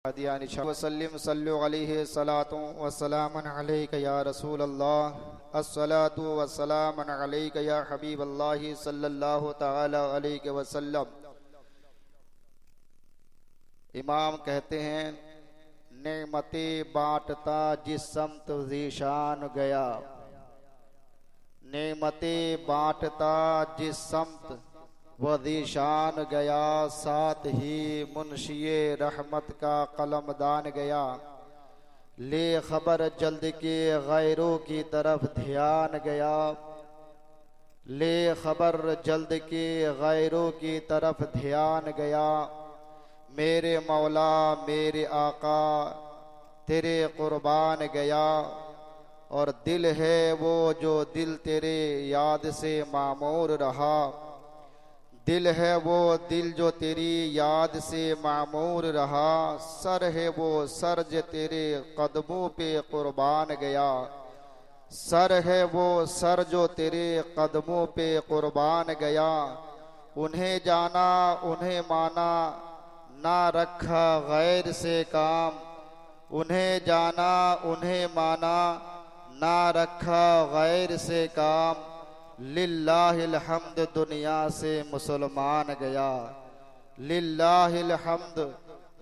वसल्लम सल्लु अलैहि सलातु वस्सलामन अलैका या रसूल अल्लाह अस्सलातु वस्सलामन अलैका या हबीब अल्लाह सल्लल्लाहु तआला अलैहि वसल्लम। इमाम कहते हैं, नेमते बांटता जिस समत ज़ीशान गया, नेमते बांटता जिस समत वह ज़ीशान गया, साथ ही मुंशिए रहमत का कलमदान गया। ले खबर जल्द के गैरों की तरफ ध्यान गया, ले खबर जल्द के गैरों की तरफ ध्यान गया। मेरे मौला मेरे आका तेरे कुर्बान गया, और दिल है वो जो दिल तेरे याद से मामूर रहा, दिल है वो दिल जो तेरी याद से मामूर रहा। सर है वो सर जो तेरे कदमों पे कुर्बान गया, सर है वो सर जो तेरे कदमों पे कुर्बान गया। उन्हें जाना उन्हें माना ना रखा गैर से काम, उन्हें जाना उन्हें माना ना रखा गैर से काम। लिल्लाहिल हम्द दुनिया से मुसलमान गया, लिल्लाहिल हम्द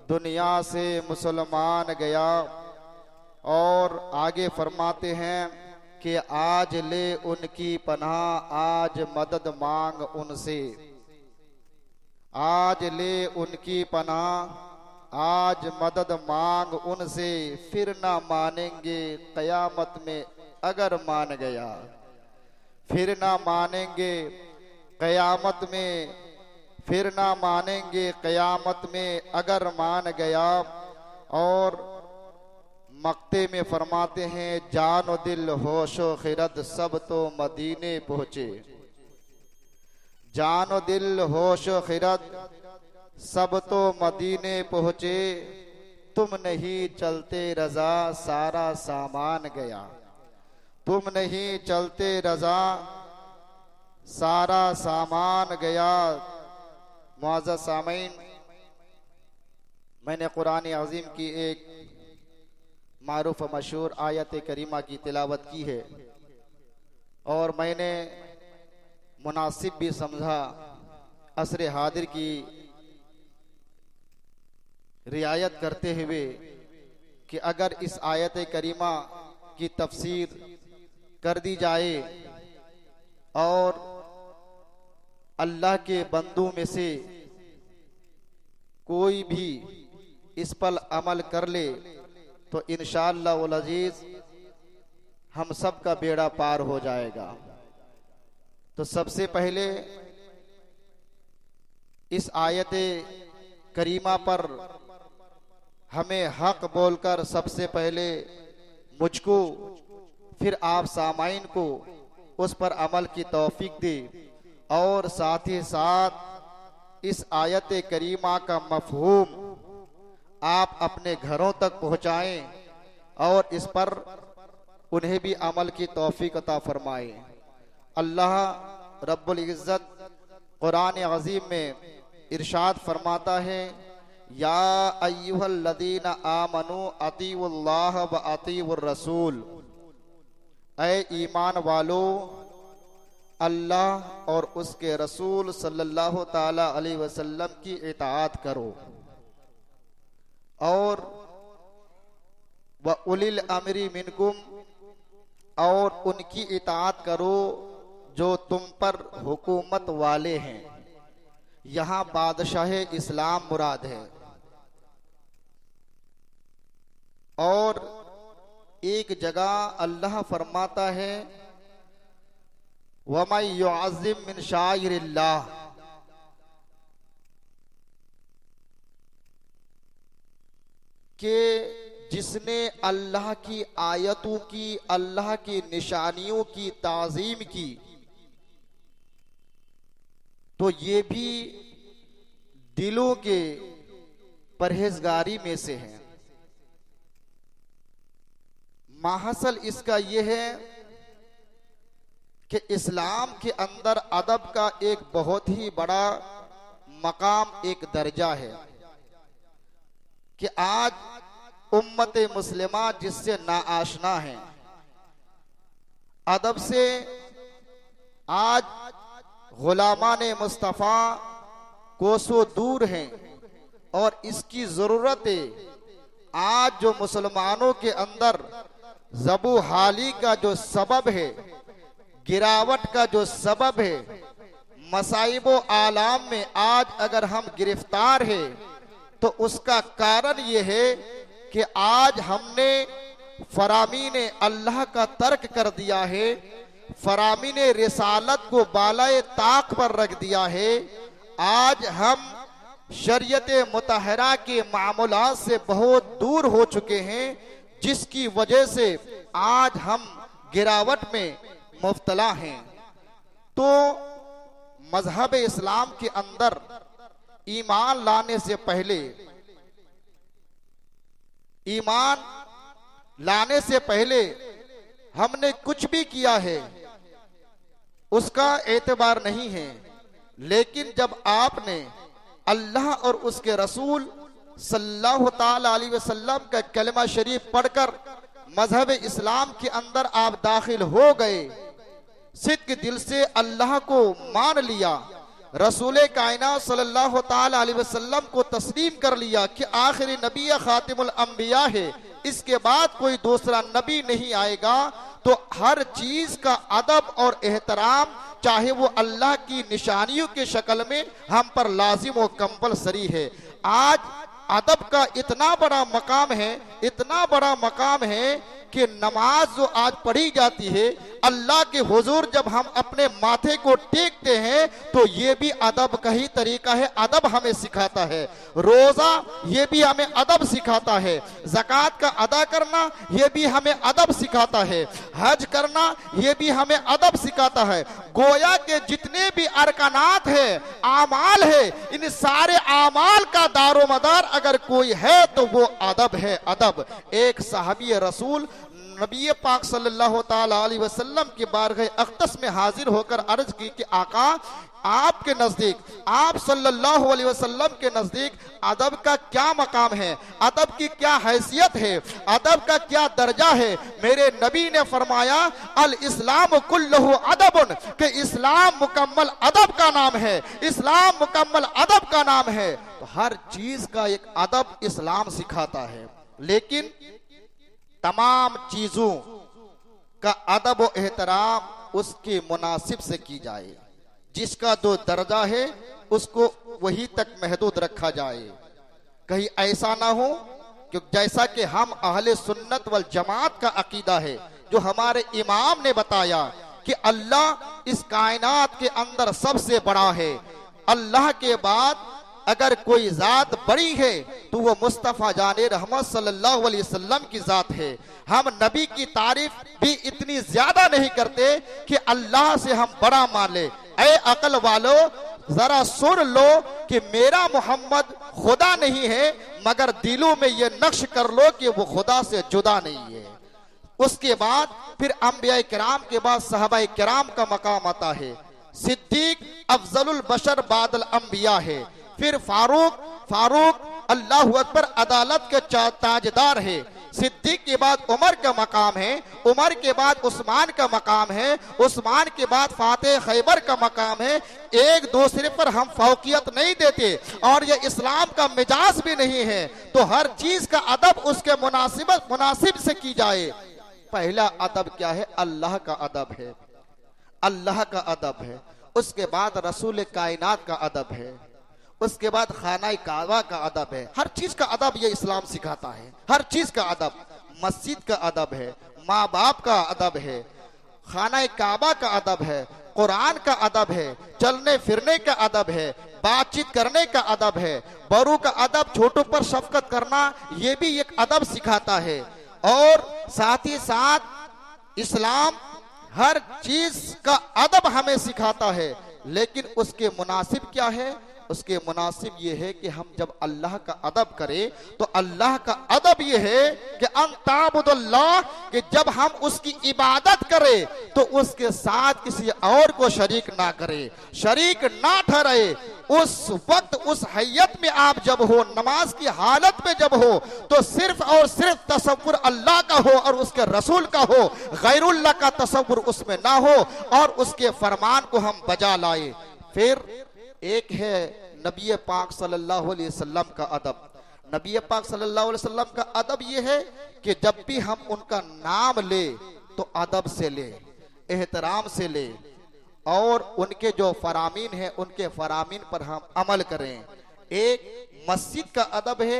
दुनिया से मुसलमान गया। और आगे फरमाते हैं कि आज ले उनकी पनाह, आज मदद मांग उनसे, आज ले उनकी पनाह, आज मदद मांग उनसे। फिर ना मानेंगे कयामत में अगर मान गया, फिर ना मानेंगे कयामत में, फिर ना मानेंगे कयामत में अगर मान गया। और मक्ते में फरमाते हैं, जानो दिल होशो खिरद सब तो मदीने पहुंचे, जानो दिल होशो खिरद सब तो मदीने पहुंचे। तुम नहीं चलते रजा सारा सामान गया, तुम नहीं चलते रजा सारा सामान गया। मुअज़्ज़ज़ सामीन, मैंने कुरान अज़ीम की एक मारूफ मशहूर आयत करीमा की तिलावत की है, और मैंने मुनासिब भी समझा असर हादिर की रियायत करते हुए कि अगर इस आयत करीमा की तफसीर कर दी जाए और अल्लाह के बंदों में से कोई भी इस पर अमल कर ले तो इंशाअल्लाह वल अजीज हम सब का बेड़ा पार हो जाएगा। तो सबसे पहले इस आयत करीमा पर हमें हक बोलकर सबसे पहले मुझको फिर आप सामाइन को उस पर अमल की तौफीक दे, और साथ ही साथ इस आयत करीमा का मफहूम आप अपने घरों तक पहुंचाएं और इस पर उन्हें भी अमल की तौफीक अता फरमाए। अल्लाह रब्बुल इज्जत कुरान अज़ीम में इरशाद फरमाता है, या अय्युहल्लज़ीना आमनू अतीउल्लाह व अतीउर रसूल, ऐ ईमान वालो अल्लाह और उसके रसूल सल्लल्लाहु ताला अलैहि वसल्लम की इताअत करो, और व उलिल अमरी मिनकुम, और उनकी इताअत करो जो तुम पर हुकूमत वाले हैं। यहाँ बादशाह इस्लाम मुराद है। और एक जगह अल्लाह फरमाता है, वमन युअज़्ज़िम मिन शाइरिल्लाह, के जिसने अल्लाह की आयतों की, अल्लाह की निशानियों की ताज़ीम की, तो ये भी दिलों के परहेजगारी में से है। माहसल इसका यह है कि इस्लाम के अंदर अदब का एक बहुत ही बड़ा मकाम, एक दर्जा है कि आज उम्मत मुस्लिमा जिससे नाआशना है, अदब से आज गुलामान मुस्तफ़ा कोसों दूर हैं और इसकी ज़रूरत है। आज जो मुसलमानों के अंदर ज़बू हाली का जो सबब है, गिरावट का जो सबब है, मसाइबो आलाम में आज अगर हम गिरफ्तार हैं तो उसका कारण ये है कि आज हमने फरामीन अल्लाह का तर्क कर दिया है, फरामीन रिसालत को बालाए ताक पर रख दिया है। आज हम शरीयत मुतहरा के मामूलात से बहुत दूर हो चुके हैं, जिसकी वजह से आज हम गिरावट में मुब्तला हैं। तो मजहब इस्लाम के अंदर ईमान लाने से पहले, ईमान लाने से पहले हमने कुछ भी किया है उसका एतबार नहीं है। लेकिन जब आपने अल्लाह और उसके रसूल सल्लल्लाहु ताला अलैहि वसल्लम का कलमा शरीफ पढ़कर मजहब इस्लाम के अंदर आप दाखिल हो गए, सिद्क दिल से अल्लाह को मान लिया, रसूल कायनात सल्लल्लाहु ताला अलैहि वसल्लम को तस्लीम कर लिया कि आखिरी नबी खातिमुल अंबिया है, इसके बाद कोई दूसरा नबी नहीं आएगा, तो हर चीज का अदब और एहतराम, चाहे वो अल्लाह की निशानियों के शक्ल में, हम पर लाजिम और कंपलसरी है। आज अदब का इतना बड़ा मकाम है, इतना बड़ा मकाम है कि नमाज जो आज पढ़ी जाती है, अल्लाह के हुजूर जब हम अपने माथे को टेकते हैं तो ये भी अदब का ही तरीका है, अदब हमें सिखाता है। रोजा ये भी हमें अदब सिखाता है, ज़कात का अदा करना ये भी हमें अदब सिखाता है, हज करना ये भी हमें अदब सिखाता है। गोया के जितने भी अरकानात है, आमाल है, इन सारे आमाल का दारोमदार अगर कोई है तो वो अदब है, अदब। एक सहाबी रसूल नबी पाक सल्लल्लाहु ताला अलैहि वसल्लम के बारगाह अक़दस में हाजिर होकर अर्ज की कि आका, आपके नजदीक, आप सल्लल्लाहु अलैहि वसल्लम के नजदीक अदब का क्या मकाम है, अदब की क्या हैसियत है, अदब का क्या दर्जा है। मेरे नबी ने फरमाया अल इस्लाम कुल्लुहु अदबुन, कि इस्लाम मुकम्मल अदब का नाम है, इस्लाम मुकम्मल अदब का नाम है। तो हर चीज का एक अदब इस्लाम सिखाता है, लेकिन तमाम चीजों का अदब और एहतराम उसके मुनासिब से की जाए, जिसका जो दर्जा है उसको वही तक महदूद रखा जाए। कहीं ऐसा ना हो कि जैसा कि हम अहले सुन्नत वल जमात का अकीदा है, जो हमारे इमाम ने बताया कि अल्लाह इस कायनात के अंदर सबसे बड़ा है, अल्लाह के बाद अगर कोई जात बड़ी है तो वो मुस्तफ़ा जाने रहमत सल्लल्लाहु अलैहि वसल्लम की जात है। हम नबी की तारीफ भी इतनी ज्यादा नहीं करते कि अल्लाह से हम बड़ा मान ले। ऐ अकल वालो, जरा सुन लो कि मेरा मोहम्मद खुदा नहीं है, मगर दिलों में ये नक्श कर लो कि वो खुदा से जुदा नहीं है। उसके बाद फिर अंबिया किराम के बाद सहाबा किराम का मकाम आता है, सिद्दीक अफजलुल बशर बादल अंबिया है, फिर फारूक अल्लाहु अकबर अदालत के ताजदार है, सिद्दीक के बाद उमर का मकाम है, उमर के बाद उस्मान का मकाम है, उस्मान के बाद फातेह खैबर का मकाम है। एक दूसरे पर हम फौकियत नहीं देते और ये इस्लाम का मिजाज भी नहीं है। तो हर चीज का अदब उसके मुनासिब से की जाए। पहला अदब क्या है? अल्लाह का अदब है, अल्लाह का अदब है। उसके बाद रसूल कायनात का अदब है, उसके बाद खाना काबा का अदब है। हर चीज का अदब ये इस्लाम सिखाता है, हर चीज का अदब। मस्जिद का अदब है, माँ बाप का अदब है, खाना काबा का अदब है, कुरान का अदब है, चलने फिरने का अदब है, बातचीत करने का अदब है, बड़ों का अदब, छोटों पर शफकत करना, ये भी एक अदब सिखाता है। और साथ ही साथ इस्लाम हर चीज का अदब हमें सिखाता है, लेकिन उसके मुनासिब क्या है? उसके मुनासिब ये है कि हम जब अल्लाह का अदब करें तो अल्लाह का अदब ये है कि अंताबुदुल्लाह, कि जब हम उसकी इबादत करें तो उसके साथ किसी और को शरीक ना करें, शरीक ना ठहरे। उस वक्त उस हैयत में आप जब हो, नमाज की हालत में जब हो, तो सिर्फ और सिर्फ तसव्वुर अल्लाह का हो और उसके रसूल का हो, गैरुल्लाह का तसव्वुर उसमें ना हो, और उसके फरमान को हम बजा लाए। फिर एक है नबी पाक सल्लल्लाहु अलैहि वसल्लम का अदब। नबी पाक सल्लल्लाहु अलैहि वसल्लम का अदब यह है कि जब भी हम उनका नाम ले तो अदब से ले, एहतराम से ले, और उनके जो फरामीन हैं उनके फरामीन पर हम अमल करें। एक मस्जिद का अदब है।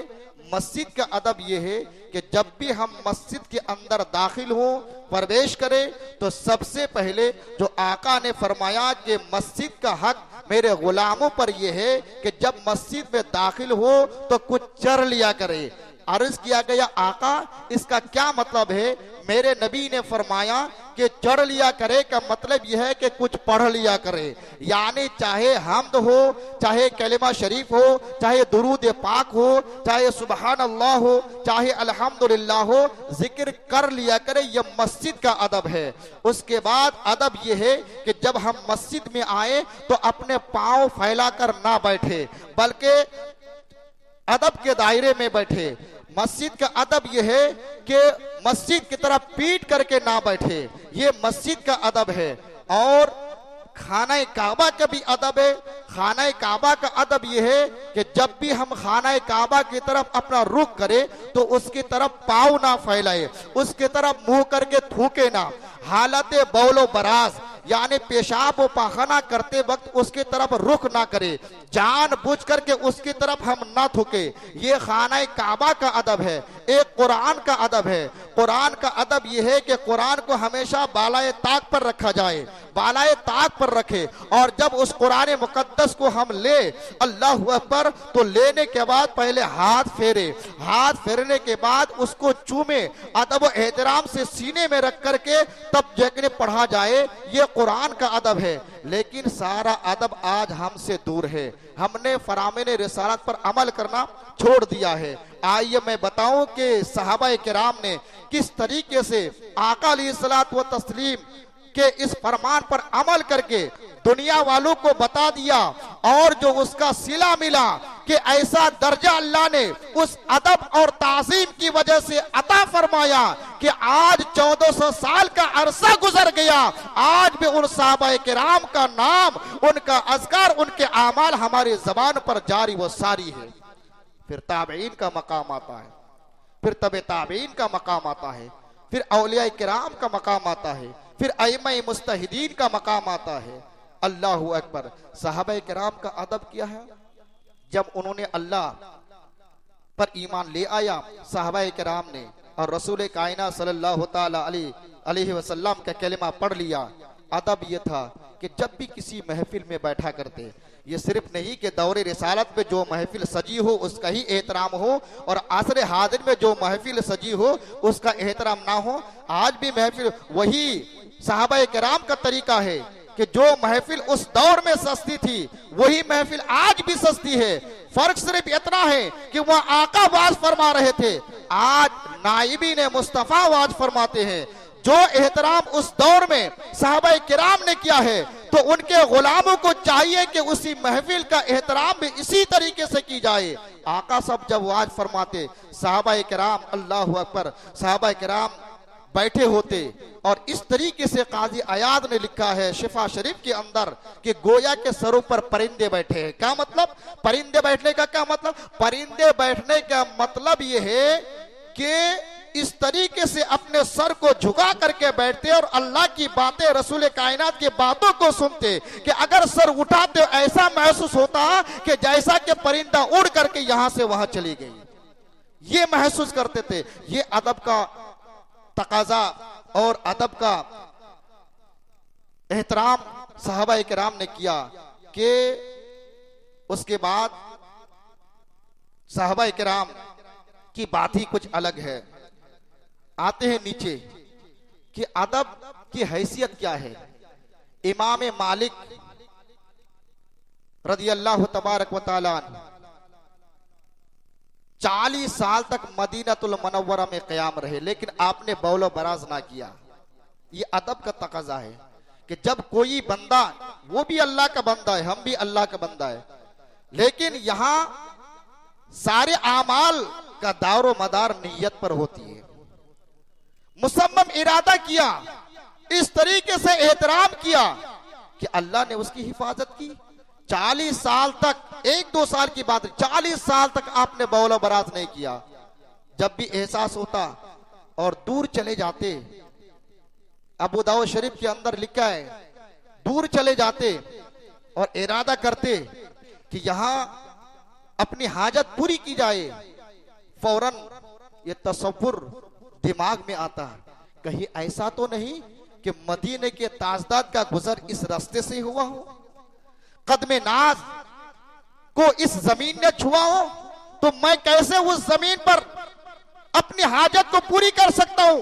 मस्जिद का अदब यह है कि जब भी हम मस्जिद के अंदर दाखिल हो, प्रवेश करें, तो सबसे पहले जो आका ने फरमाया कि मस्जिद का हक मेरे गुलामों पर यह है कि जब मस्जिद में दाखिल हो तो कुछ चर लिया करे। अर्ज किया गया, आका इसका क्या मतलब है? मेरे नबी ने फरमाया कि चढ़ लिया करे का मतलब यह है कि कुछ पढ़ लिया करे, यानी चाहे हम्द हो, चाहे कलिमा शरीफ हो, चाहे दुरूद पाक हो, चाहे सुबहान अल्लाह हो, चाहे अल्हम्दुलिल्लाह हो, जिक्र कर लिया करे। यह मस्जिद का अदब है। उसके बाद अदब यह है कि जब हम मस्जिद में आए तो अपने पांव फैलाकर ना बैठे, बल्कि अदब के दायरे में बैठे। मस्जिद का अदब यह है कि मस्जिद की तरफ पीट करके ना बैठे, ये मस्जिद का अदब है। और खाना काबा का भी अदब है। खाना काबा का अदब यह है कि जब भी हम खाना काबा की तरफ अपना रुख करें तो उसकी तरफ पाँव ना फैलाए, उसकी तरफ मुंह करके थूके ना। हालत बौलो बराज यानी पेशाब व पाखाना करते वक्त उसकी तरफ रुख ना करे, जान बुझ करके उसकी तरफ हम ना थूके। ये खाना काबा का अदब है। एक कुरान का अदब है। कुरान का अदब यह है कि कुरान को हमेशा बालाए ताक पर रखा जाए, बालाए ताक पर रखे। और जब उस कुरान मुकद्दस को हम ले, अल्लाहु अकबर, तो लेने के बाद पहले हाथ फेरे, हाथ फेरने के बाद उसको चूमे, अदब व एहतराम से सीने में रख करके तब जगने पढ़ा जाए। ये कुरान का अदब है। लेकिन सारा अदब आज हमसे दूर है। हमने फरामीन रिसालत पर अमल करना छोड़ दिया है। आइए मैं बताऊं कि सहाबा किराम ने किस तरीके से आका अलैहिस्सलातु व तस्लीम के इस फरमान पर अमल करके दुनिया वालों को बता दिया, और जो उसका सिला मिला कि ऐसा दर्जा अल्लाह ने उस अदब और ताज़ीम की वजह से अता फरमाया कि आज 1400 साल का अरसा गुजर गया, आज भी उन सहाबा किराम का नाम, उनका अज़कार, उनके आमाल हमारी जबान पर जारी व सारी है। फिर ताबईन का मकाम आता है, फिर तबे ताबईन का मकाम आता है, फिर औलिया किराम का मकाम आता है, फिर अइम्मा मुस्तहिदीन का मकाम आता है। अल्लाहु अकबर। सहाबा किराम का अदब क्या है? जब उन्होंने अल्लाह पर ईमान ले आया सहाबा किराम ने, और रसूल कायनात सल्लल्लाहु ताला अलैहि वसल्लम का कलिमा पढ़ लिया, अदब यह था कि जब भी किसी महफिल में बैठा करते, ये सिर्फ नहीं कि दौरे रिसालत में जो महफिल सजी हो उसका ही एहतराम हो, और आसरे हाजिर में जो महफिल सजी हो उसका एहतराम ना हो। आज भी महफिल वही सहाबा किराम का तरीका है कि जो महफिल उस दौर में सस्ती थी वही महफिल आज भी सस्ती है। फर्क सिर्फ इतना है कि वह आका वाज फरमा रहे थे, आज नाइबी ने मुस्तफा वाज फरमाते हैं। जो एहतराम उस दौर में सहाबा किराम ने किया है, तो उनके गुलामों को चाहिए कि उसी महफिल का एहतराम भी इसी तरीके से की जाए। आका सब जब वाज फरमाते, सहाबा किराम, अल्लाहु अकबर, सहाबा किराम बैठे होते, और इस तरीके से काजी अयाद ने लिखा है शिफा शरीफ के अंदर कि गोया के सरों पर परिंदे बैठे हैं। क्या मतलब? परिंदे बैठने का क्या मतलब? परिंदे बैठने का मतलब ये है कि इस तरीके से अपने सर को झुका करके बैठते और अल्लाह की बातें, रसूल कायनात की बातों को सुनते कि अगर सर उठाते ऐसा महसूस होता कि जैसा कि परिंदा उड़ करके यहां से वहां चली गई, ये महसूस करते थे। ये अदब का तकाजा और अदब का एहतराम सहाबा किराम ने किया। कि उसके बाद सहाबा किराम की बात ही कुछ अलग है। आते हैं नीचे कि अदब की हैसियत क्या है। इमाम मालिक रज़ियल्लाहु तबारक व तआला 40 साल तक मदीनातुल मुनव्वरा में क़याम रहे, लेकिन आपने बौलो बराज ना किया। ये अदब का तकाजा है कि जब कोई बंदा, वो भी अल्लाह का बंदा है, हम भी अल्लाह का बंदा है, लेकिन यहां सारे आमाल का दारो मदार नीयत पर होती है। मुसम्मम इरादा किया, इस तरीके से एहतराम किया कि अल्लाह ने उसकी हिफाजत की। 40 साल तक, 1-2 साल की बात, 40 साल तक आपने बौला बरात नहीं किया। जब भी एहसास होता और दूर चले जाते, अबू दाऊद शरीफ के अंदर लिखा है, दूर चले जाते और इरादा करते कि यहां अपनी हाजत पूरी की जाए, फौरन ये तसव्वुर दिमाग में आता, कहीं ऐसा तो नहीं कि मदीने के ताजदाद का गुजर इस रास्ते से हुआ हो, कदमे नाज को इस जमीन ने छुआ हो, तो मैं कैसे उस जमीन पर अपनी हाजत को पूरी कर सकता हूं,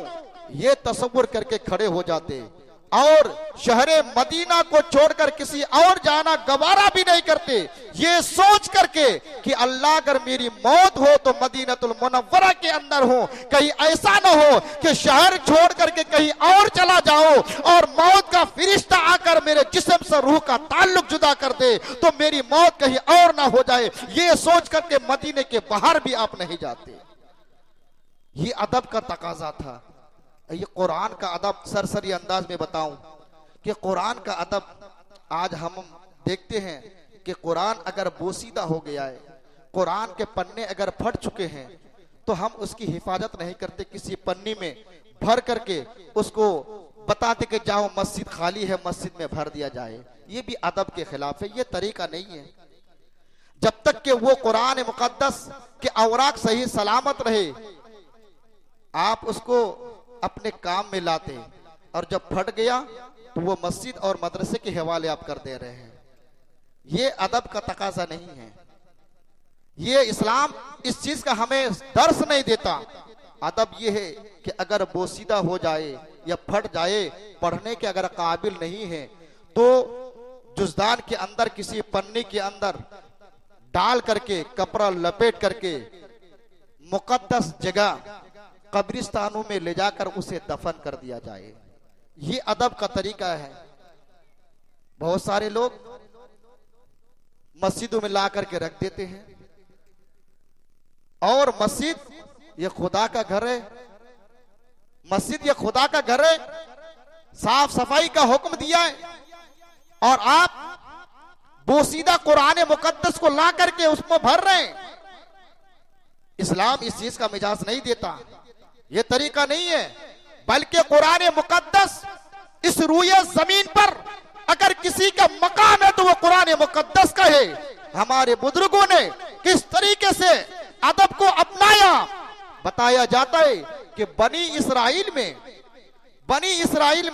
ये तसव्वुर करके खड़े हो जाते और शहरे मदीना को छोड़कर किसी और जाना गवारा भी नहीं करते, ये सोच करके कि अल्लाह अगर मेरी मौत हो तो मदीनतुल मुनव्वरा के अंदर हो, कहीं ऐसा ना हो कि शहर छोड़ करके कहीं और चला जाओ और मौत का फरिश्ता आकर मेरे जिस्म से रूह का ताल्लुक जुदा कर दे तो मेरी मौत कहीं और ना हो जाए, ये सोच करके मदीने के बाहर भी आप नहीं जाते। ये अदब का तकाजा था। ये कुरान का अदब सरसरी अंदाज में बताऊं कि कुरान का अदब आज हम देखते हैं कि कुरान अगर बोसीदा हो गया है, कुरान के पन्ने अगर फट चुके हैं तो हम उसकी हिफाजत नहीं करते, किसी पन्नी में भर करके उसको बताते कि जाओ मस्जिद खाली है, मस्जिद में भर दिया जाए। ये भी अदब के खिलाफ है, ये तरीका नहीं है। जब तक कि वो कुरान मुकद्दस के औराक सही सलामत रहे आप उसको अपने काम में लाते, और जब फट गया तो वो मस्जिद और मदरसे के हवाले आप कर दे रहे हैं। ये अदब का तकाजा नहीं है। ये इस्लाम इस चीज का हमें दर्श नहीं देता। अदब ये है कि अगर बोसीदा हो जाए या फट जाए, पढ़ने के अगर काबिल नहीं है तो जुज़दान के अंदर किसी पन्नी के अंदर डाल करके कपड़ा लपेट करके मुकद्दस जगह कब्रिस्तानों में ले जाकर उसे दफन कर दिया जाए। ये अदब का तरीका है। बहुत सारे लोग मस्जिदों में ला करके रख देते हैं, और मस्जिद ये खुदा का घर है, मस्जिद ये खुदा का घर है, साफ सफाई का हुक्म दिया है, और आप बोसीदा कुरान मुकद्दस को ला करके उसमें भर रहे हैं। इस्लाम इस चीज का मिजाज नहीं देता, ये तरीका नहीं है। बल्कि कुरान मुकद्दस इस रूए जमीन पर अगर किसी का मकाम है तो वो कुरान मुकद्दस का है। हमारे बुजुर्गों ने किस तरीके से अदब को अपनाया, बताया जाता है कि बनी इसराइल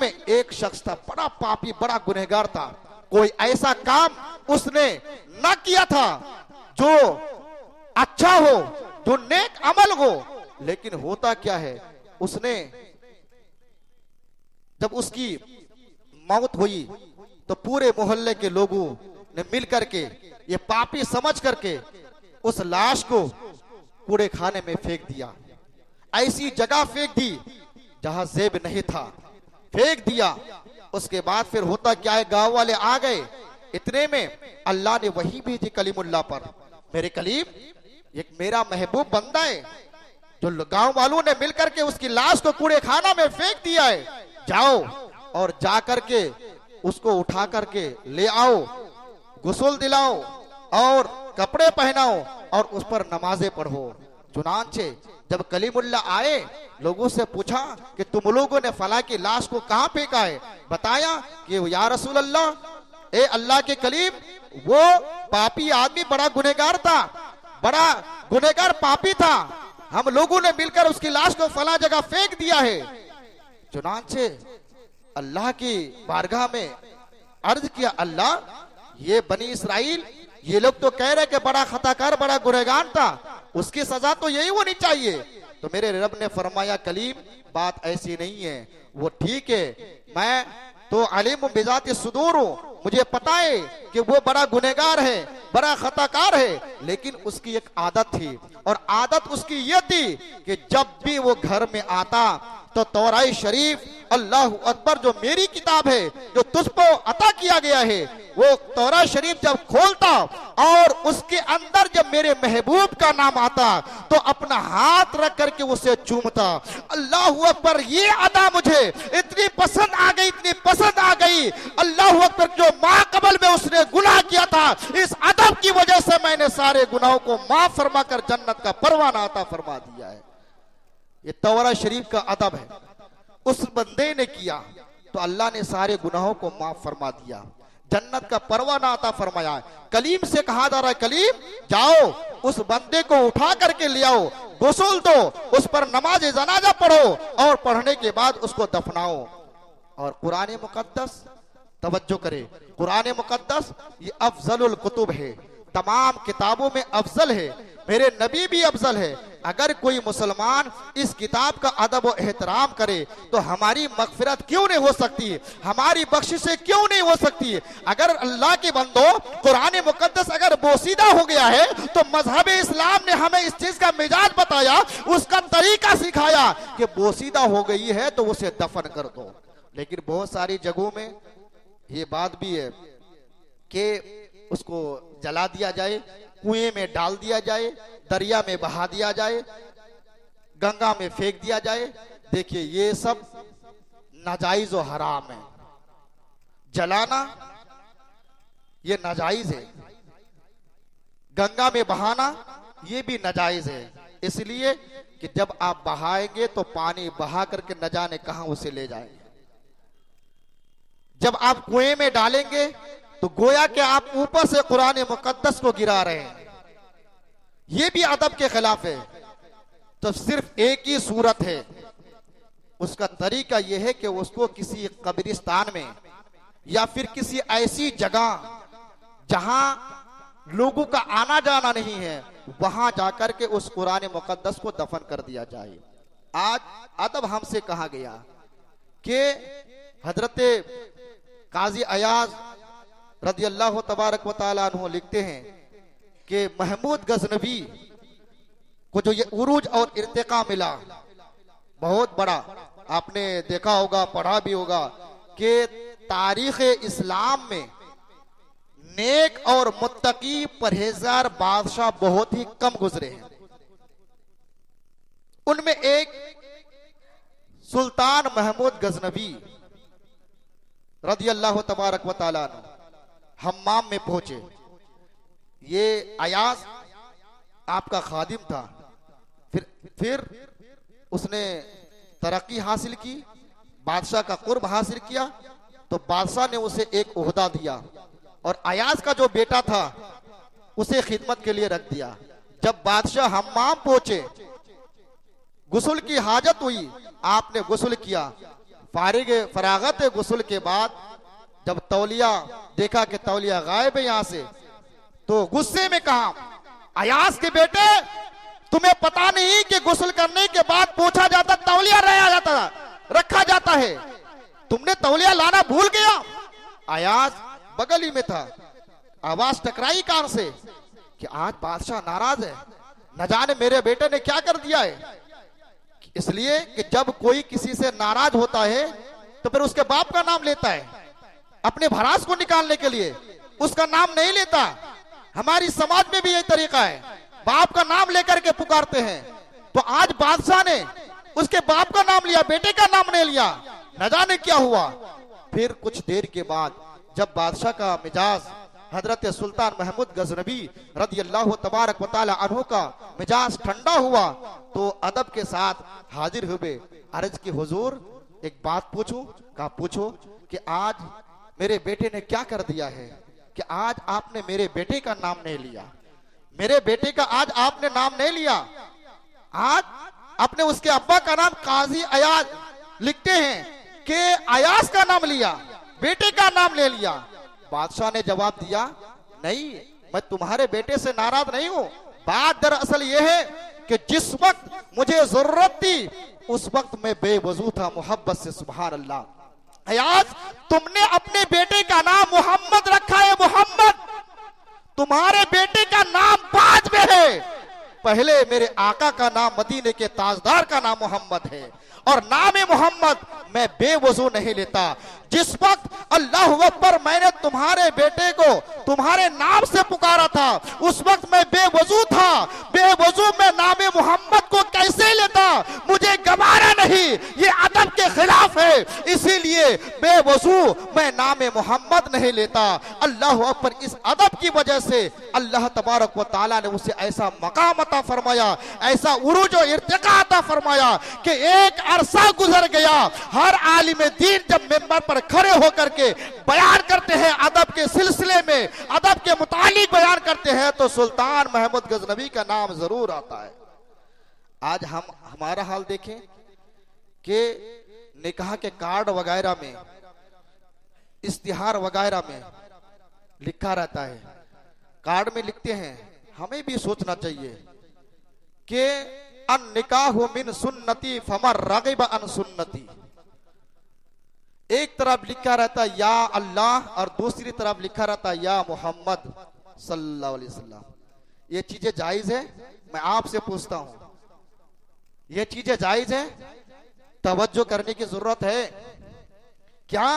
में एक शख्स था, बड़ा पापी, बड़ा गुनहगार था। कोई ऐसा काम उसने न किया था जो अच्छा हो, जो नेक अमल हो, लेकिन होता क्या है, उसने जब उसकी मौत हुई तो पूरे मोहल्ले के लोगों ने मिलकर के ये पापी समझ करके उस लाश को कूड़े खाने में फेंक दिया। ऐसी जगह फेंक दी जहां जेब नहीं था, फेंक दिया। उसके बाद फिर होता क्या है, गांव वाले आ गए। इतने में अल्लाह ने वही भेजी कलीमुल्लाह पर, मेरे कलीम एक मेरा महबूब बंदा है जो गांव वालों ने मिलकर के उसकी लाश को कूड़े खाना में फेंक दिया है, जाओ और जा करके उसको उठा करके ले आओ, गुस्ल दिलाओ और कपड़े पहनाओ और उस पर नमाजें पढ़ो। चुनांचे जब कलीमुल्लाह आए, लोगों से पूछा कि तुम लोगों ने फला की लाश को कहां फेंका है, बताया कि या रसूल अल्लाह, ए अल्लाह के कलीम, वो पापी आदमी बड़ा गुनहगार था, बड़ा गुनहगार पापी था, हम लोगों ने मिलकर उसकी लाश को फला जगह फेंक दिया है। चुनांचे अल्लाह की बारगाह में अर्ज किया, अल्लाह, ये बनी इसराइल, ये लोग तो कह रहे कि बड़ा खताकार, बड़ा गुनहगार था, उसकी सजा तो यही होनी चाहिए। तो मेरे रब ने फरमाया, कलीम, बात ऐसी नहीं है, वो ठीक है, मैं तो अलीम बिजात सुदूर हूं, मुझे पता है कि वो बड़ा गुनहगार है, बड़ा खताकार है, लेकिन उसकी एक आदत थी, और आदत उसकी ये थी कि जब भी वो घर में आता तो तौराई शरीफ अल्लाह अकबर, जो मेरी किताब है जो तुझको अता किया गया है, वो तौरात शरीफ जब खोलता और उसके अंदर जब मेरे महबूब का नाम आता तो अपना हाथ रख करके उसे चूमता। अल्लाह अकबर, ये अदा मुझे इतनी पसंद आ गई, इतनी पसंद आ गई। अल्लाह अकबर, जो माँ कबल में उसने गुनाह किया था, इस अदब की वजह से मैंने सारे गुनाहों को माफ फरमा कर जन्नत का परवाना अता फरमा दिया है। ये तौरात शरीफ का अदब है। उस बंदे ने किया तो अल्लाह ने सारे गुनाहों को माफ फरमा दिया, जन्नत का परवाना अता फरमाया। कलीम से कहा जा रहा है, कलीम जाओ उस बंदे को उठा करके ले आओ, गुस्ल दो, उस पर नमाज जनाजा पढ़ो और पढ़ने के बाद उसको दफनाओ। और कुरान मुकद्दस, तवज्जो करे, कुरान मुकद्दस ये अफजलुल कुतुब है, तमाम किताबों में अफजल है, मेरे नबी भी अफजल है। अगर कोई मुसलमान इस किताब का अदब और एहतराम करे तो हमारी मगफिरत क्यों नहीं हो सकती, हमारी बख्शिशें क्यों नहीं हो सकती। अगर अल्लाह के बंदो कुरान मुकद्दस अगर बोसीदा हो गया है तो मजहब इस्लाम ने हमें इस चीज का मिजाज बताया, उसका तरीका सिखाया कि बोसीदा हो गई है तो उसे दफन कर दो। लेकिन बहुत सारी जगहों में ये बात भी है कि उसको जला दिया जाए, कुएं में डाल दिया जाए, दरिया में बहा दिया जाए, गंगा में फेंक दिया जाए। देखिए ये सब नाजायज और हराम है। जलाना ये नाजायज है, गंगा में बहाना ये भी नाजायज है। इसलिए कि जब आप बहाएंगे तो पानी बहा करके न जाने कहां उसे ले जाएंगे। जब आप कुएं में डालेंगे तो गोया कि आप ऊपर से कुरान मुकद्दस को गिरा रहे हैं, ये भी अदब के खिलाफ है। तो सिर्फ एक ही सूरत है, उसका तरीका यह है कि उसको किसी कब्रिस्तान में या फिर किसी ऐसी जगह जहां लोगों का आना जाना नहीं है, वहां जाकर के उस कुरान मुकद्दस को दफन कर दिया जाए। आज अदब हमसे कहा गया कि हजरत काजी अयाज रज़ी अल्लाह तबारक व तआला अन्हु लिखते हैं कि महमूद गजनवी को जो ये उरूज और इर्तिका मिला बहुत बड़ा, आपने देखा होगा, पढ़ा भी होगा कि तारीख इस्लाम में नेक और मुत्तकी परहेजगार बादशाह बहुत ही कम गुजरे हैं। उनमें एक सुल्तान महमूद गजनवी रज़ी अल्लाह तबारक व तआला हम्माम में पहुंचे। ये अयाज आपका खादिम था, फिर उसने तरक्की हासिल की, बादशाह का कुर्ब हासिल किया, तो बादशाह ने उसे एक ओहदा दिया और अयाज का जो बेटा था उसे खिदमत के लिए रख दिया। जब बादशाह हम्माम पहुंचे, गुस्ल की हाजत हुई, आपने गुस्ल किया, फरागत गुस्ल के बाद जब तौलिया देखा कि तौलिया गायब है यहां से, तो गुस्से में कहा, अयाज के बेटे तुम्हें पता नहीं कि गुस्ल करने के बाद पूछा जाता तौलिया रखा जाता है, तुमने तौलिया लाना भूल गया। अयाज बगल ही में था, आवाज टकराई कान से कि आज बादशाह नाराज है, न जाने मेरे बेटे ने क्या कर दिया है। इसलिए कि जब कोई किसी से नाराज होता है तो फिर उसके बाप का नाम लेता है, अपने भरास को निकालने के लिए उसका नाम नहीं लेता। हमारी समाज में भी यही तरीका है, बाप का नाम लेकर के पुकारते हैं। तो आज बादशाह ने उसके बाप का नाम लिया, बेटे का नाम नहीं लिया, न जाने क्या हुआ। फिर कुछ देर के बाद जब बादशाह का मिजाज, हजरत सुल्तान महमूद गजनवी रज़ी अल्लाह तबारक व तआला अन्हु का मिजाज ठंडा हुआ, तो अदब के साथ हाजिर हुए, अर्ज की हुजूर एक बात पूछूं? कहा पूछो। कि आज मेरे बेटे ने क्या कर दिया है कि आज आपने मेरे बेटे का नाम नहीं लिया, मेरे बेटे का आज आपने नाम नहीं लिया, आज आपने उसके अब्बा का नाम काजी अयाज लिखते हैं कि अयाज का नाम लिया, बेटे का नाम ले लिया। बादशाह ने जवाब दिया, नहीं, मैं तुम्हारे बेटे से नाराज नहीं हूं, बात दरअसल यह है कि जिस वक्त मुझे जरूरत थी उस वक्त मैं बेवजू था मोहब्बत से। सुभान अल्लाह। अयाज, तुमने अपने बेटे का नाम मोहम्मद रखा है, मोहम्मद, तुम्हारे बेटे का नाम बाज में है। पहले मेरे आका का नाम, मदीने के ताजदार का नाम मोहम्मद है, और नाम मोहम्मद मैं बेवजू नहीं लेता। जिस वक्त अल्लाह अकबर मैंने तुम्हारे बेटे को तुम्हारे नाम से पुकारा था, उस वक्त मैं बेवजू था। बेवजू मैं नाम मोहम्मद को कैसे लेता, मुझे गवारा नहीं, ये अदब के खिलाफ है। इसीलिए बेवजू मैं नाम मोहम्मद नहीं लेता। अल्लाह अकबर, इस अदब की वजह से अल्लाह तबारक व तआला ने उसे ऐसा मकाम अता फरमाया, ऐसा उरूज और इर्तिका अता फरमाया कि एक अरसा गुजर गया। हर आलिम दीन जब मिंबर पर खड़े होकर के बयान करते हैं, अदब के सिलसिले में अदब के मुतालिक बयान करते हैं, तो सुल्तान महमूद गजनवी का नाम जरूर आता है। आज हम हमारा हाल देखें कि निकाह के कार्ड वगैरह में, इश्तिहार वगैरह में लिखा रहता है, कार्ड में लिखते हैं। हमें भी सोचना चाहिए कि अन निकाहु मिन सुन्नती फमन रगिब अन सुन्नती। एक तरफ लिखा रहता या अल्लाह और दूसरी तरफ लिखा रहता या मोहम्मद सल्लल्लाहु अलैहि वसल्लम। ये चीजें जायज है? मैं आपसे पूछता हूं, ये चीजें जायज है? तवज्जो करने की जरूरत है क्या?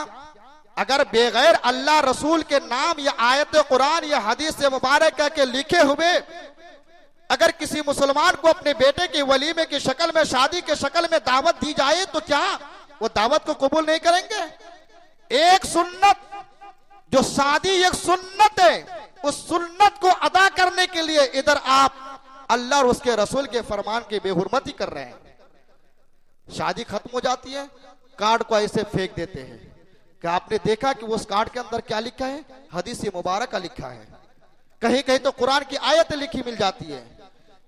अगर बेगैर अल्लाह रसूल के नाम या आयत कुरान या हदीस से मुबारक के लिखे हुए अगर किसी मुसलमान को अपने बेटे के वलीमे की शक्ल में, शादी के शक्ल में दावत दी जाए, तो क्या वो दावत को कबूल नहीं करेंगे? एक सुन्नत, जो शादी एक सुन्नत है, उस सुन्नत को अदा करने के लिए इधर आप अल्लाह और उसके रसूल के फरमान की बेहुरमती कर रहे हैं। शादी खत्म हो जाती है, कार्ड को ऐसे फेंक देते हैं। क्या आपने देखा कि उस कार्ड के अंदर क्या लिखा है? हदीस मुबारक का लिखा है। कहीं कहीं तो कुरान की आयत लिखी मिल जाती है,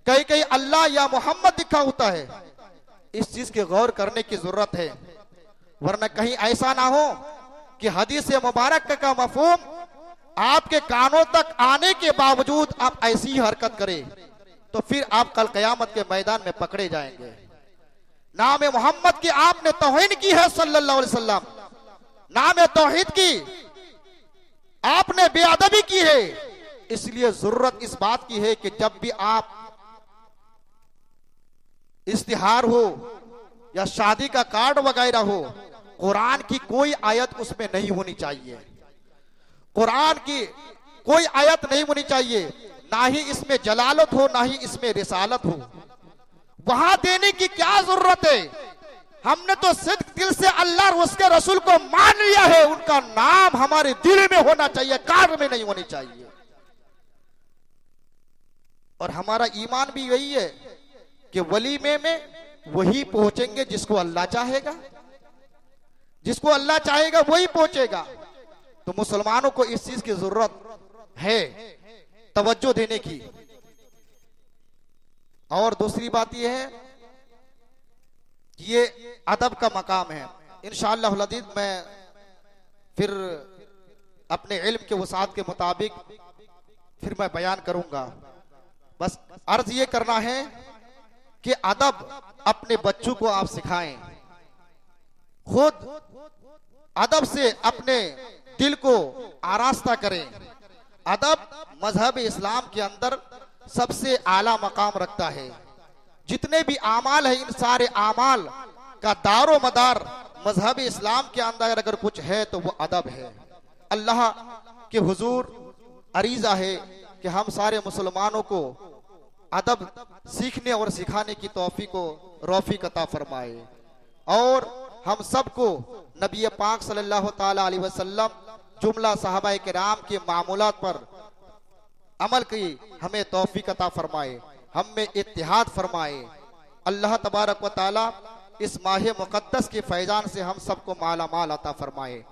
कहीं कहीं अल्लाह या मोहम्मद लिखा होता है। इस चीज की गौर करने की जरूरत है, वरना कहीं ऐसा ना हो कि हदीस मुबारक का मफहूम आपके कानों तक आने के बावजूद आप ऐसी ही हरकत करें, तो फिर आप कल कयामत के मैदान में पकड़े जाएंगे। नाम मोहम्मद की आपने तौहीन की है सल्लल्लाहु अलैहि वसल्लम, नाम तौहीद की आपने बेअदबी की है। इसलिए जरूरत इस बात की है कि जब भी आप इश्तिहार हो या शादी का कार्ड वगैरह हो, कुरान की कोई आयत उसमें नहीं होनी चाहिए। कुरान की कोई आयत नहीं होनी चाहिए, ना ही इसमें जलालत हो, ना ही इसमें रिसालत हो। वहां देने की क्या जरूरत है? हमने तो सिद्क दिल से अल्लाह और उसके रसूल को मान लिया है, उनका नाम हमारे दिल में होना चाहिए, कार्ड में नहीं होनी चाहिए। और हमारा ईमान भी यही है कि वलीमे में वही पहुंचेंगे जिसको अल्लाह चाहेगा, जिसको अल्लाह चाहेगा वही पहुंचेगा। तो मुसलमानों को इस चीज की जरूरत है तवज्जो देने की। और दूसरी बात यह है कि ये अदब का मकाम है। इंशाअल्लाह अज़ीज़ मैं फिर अपने इल्म के वसात के मुताबिक फिर मैं बयान करूंगा। बस अर्ज ये करना है कि अदब अपने बच्चों को आप सिखाएं, खुद अदब से अपने दिल को आरास्ता करें। अदब मजहब इस्लाम के अंदर सबसे आला मकाम रखता है। जितने भी आमाल है, इन सारे आमाल का दारो मदार मजहब इस्लाम के अंदर अगर कुछ है तो वो अदब है। अल्लाह के हुजूर अरीजा है कि हम सारे मुसलमानों को अदब सीखने और सिखाने की तौफीक को रौफीक अता फरमाए, और हम सबको नबी पाक सल्लल्लाहु ताला अलैहि वसल्लम जुमला सहाबा किराम के मामूलात पर अमल की हमें तौफीक अता फरमाए, हम में इत्तिहाद फरमाए। अल्लाह तबारक व ताला इस माह मुकद्दस के फैजान से हम सबको माला माल अता फरमाए।